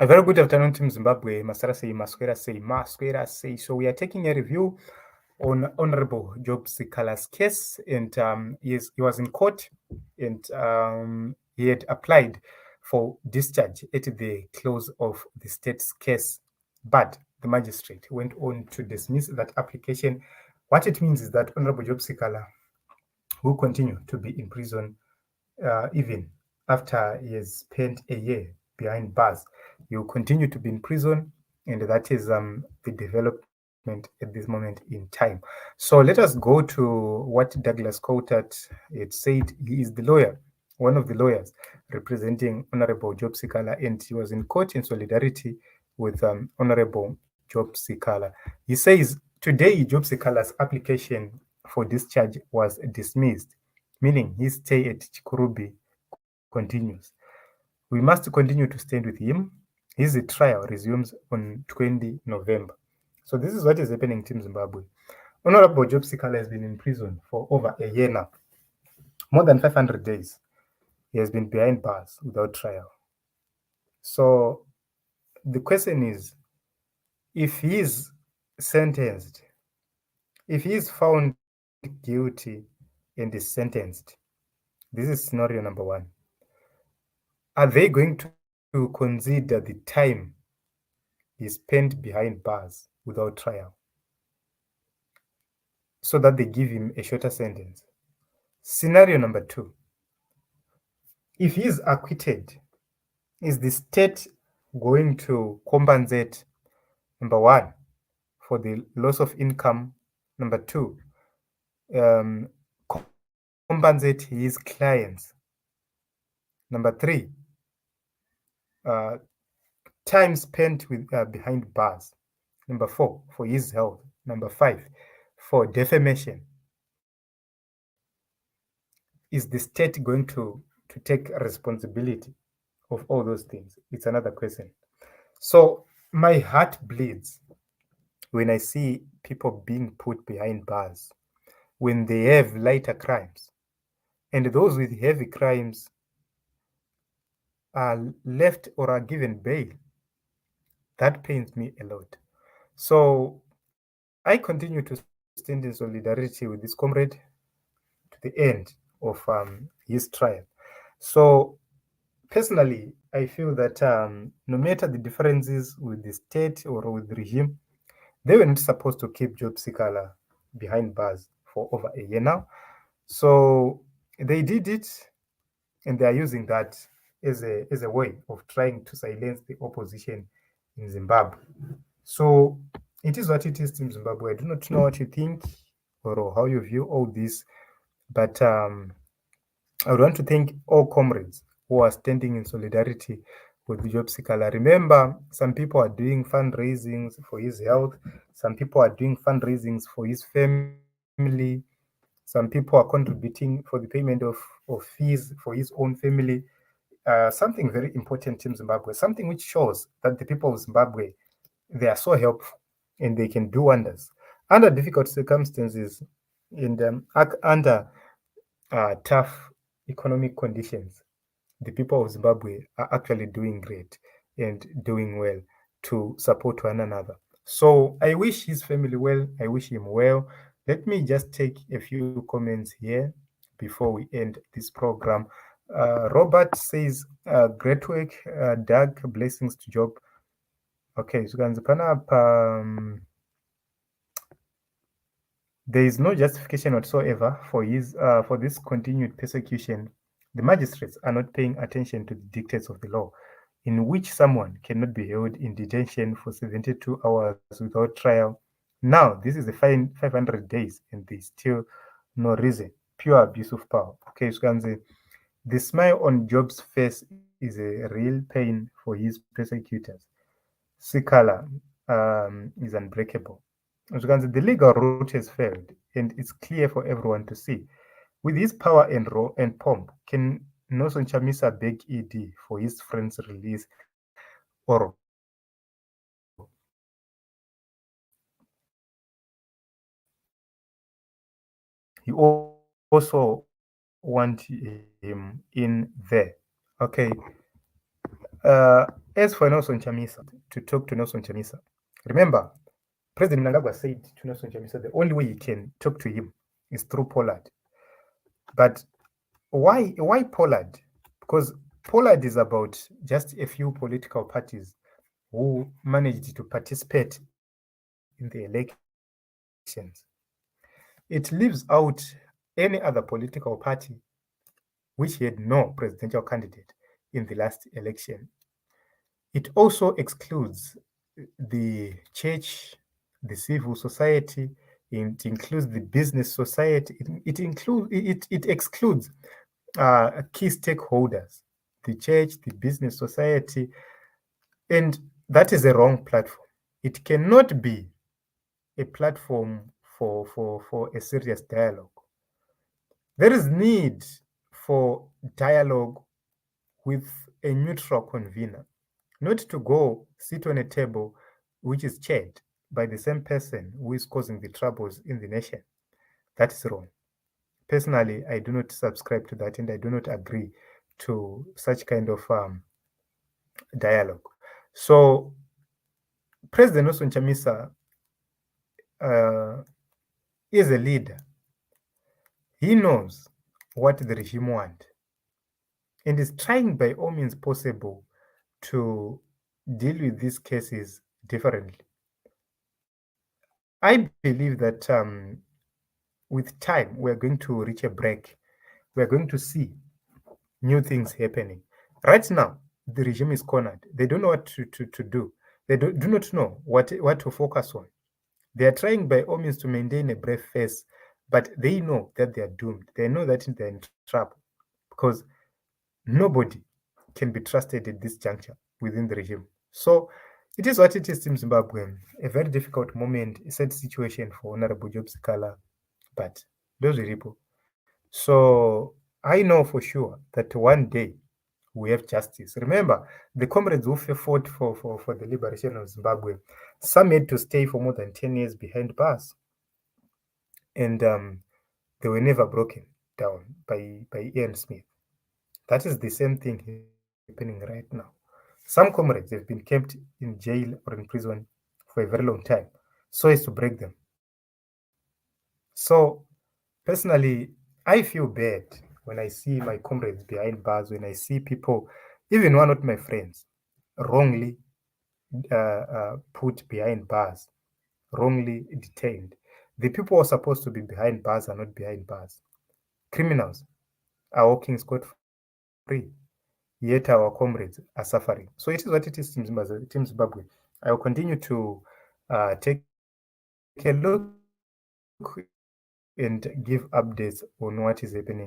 A very good afternoon, Team Zimbabwe. Masara say, Masquera say, Masquera say. So we are taking a review on Honorable Job Sikhala's case, and he was in court, and he had applied for discharge at the close of the state's case, but the magistrate went on to dismiss that application. What it means is that Honorable Job Sikhala will continue to be in prison even after he has spent a year behind bars. He will continue to be in prison, and that is the development at this moment in time. So let us go to what Douglas Coulthard had said. He is the lawyer, one of the lawyers representing Honorable Job Sikhala, and he was in court in solidarity with Honorable Job Sikhala. He says today Job Sikhala's application for discharge was dismissed, meaning his stay at Chikurubi continues. We must continue to stand with him. His trial resumes on 20 November. So this is what is happening in Zimbabwe. Honorable Job Sikhala has been in prison for over a year now, more than 500 days. He has been behind bars without trial. So the question is, if he is sentenced, if he is found guilty and is sentenced, this is scenario number one. Are they going to consider the time he spent behind bars without trial so that they give him a shorter sentence? Scenario number two, if he is acquitted, is the state going to compensate, number one, for the loss of income, number two, compensate his clients, number three, uh, time spent with behind bars, number four, for his health, number five, for defamation? Is the state going to take responsibility of all those things? It's another question. So my heart bleeds when I see people being put behind bars when they have lighter crimes, and those with heavy crimes are left or are given bail. That pains me a lot. So I continue to stand in solidarity with this comrade to the end of his trial. So personally, I feel that no matter the differences with the state or with the regime, they were not supposed to keep Job Sikhala behind bars for over a year now. So they did it, and they are using that as a way of trying to silence the opposition in Zimbabwe. So it is what it is, Team Zimbabwe. I do not know what you think or how you view all this, but I would want to thank all comrades who are standing in solidarity with Job Sikhala. Remember, some people are doing fundraisings for his health, some people are doing fundraisings for his family, some people are contributing for the payment of fees for his own family. Something very important in Zimbabwe, something which shows that the people of Zimbabwe, they are so helpful and they can do wonders under difficult circumstances and under tough economic conditions. The people of Zimbabwe are actually doing great and doing well to support one another. So I wish his family well. I wish him well. Let me just take a few comments here before we end this program. Robert says, great work, Doug. Blessings to Job. Okay, so there is no justification whatsoever for this continued persecution. The magistrates are not paying attention to the dictates of the law, in which someone cannot be held in detention for 72 hours without trial. Now, this is a fine 500 days, and there's still no reason. Pure abuse of power. Okay, so can say the smile on Job's face is a real pain for his persecutors. Sikhala is unbreakable. As you can see, the legal route has failed, and it's clear for everyone to see. With his power and pomp, can Nelson Chamisa beg ED for his friend's release, or he also want him in there? Okay. As for Nelson Chamisa, to talk to Nelson Chamisa, remember, President Mnangagwa said to Nelson Chamisa, the only way you can talk to him is through Pollard. But why Pollard? Because Pollard is about just a few political parties who managed to participate in the elections. It leaves out any other political party which had no presidential candidate in the last election. It also excludes the church, the civil society, it includes the business society, it excludes key stakeholders, the church, the business society, and that is a wrong platform. It cannot be a platform for a serious dialogue. There is need for dialogue with a neutral convener, not to go sit on a table which is chaired by the same person who is causing the troubles in the nation. That is wrong. Personally, I do not subscribe to that, and I do not agree to such kind of dialogue. So President Nelson Chamisa is a leader. He knows what the regime wants and is trying by all means possible to deal with these cases differently. I believe that with time, we're going to reach a break. We're going to see new things happening. Right now, the regime is cornered. They don't know what to do. They do not know what to focus on. They are trying by all means to maintain a brave face, but they know that they are doomed. They know that they're in trouble because nobody can be trusted at this juncture within the regime. So it is what it is, Team Zimbabwe. A very difficult moment, a sad situation for Honorable Job Sikhala, but those are people. So I know for sure that one day we have justice. Remember, the comrades who fought for the liberation of Zimbabwe, some had to stay for more than 10 years behind bars. And they were never broken down by Ian Smith. That is the same thing happening right now. Some comrades have been kept in jail or in prison for a very long time, so as to break them. So, personally, I feel bad when I see my comrades behind bars, when I see people, even one of my friends, wrongly put behind bars, wrongly detained. The people who are supposed to be behind bars are not behind bars. Criminals are walking scot-free, yet our comrades are suffering. So it is what it is, Team Zimbabwe. I will continue to take a look and give updates on what is happening in the nation.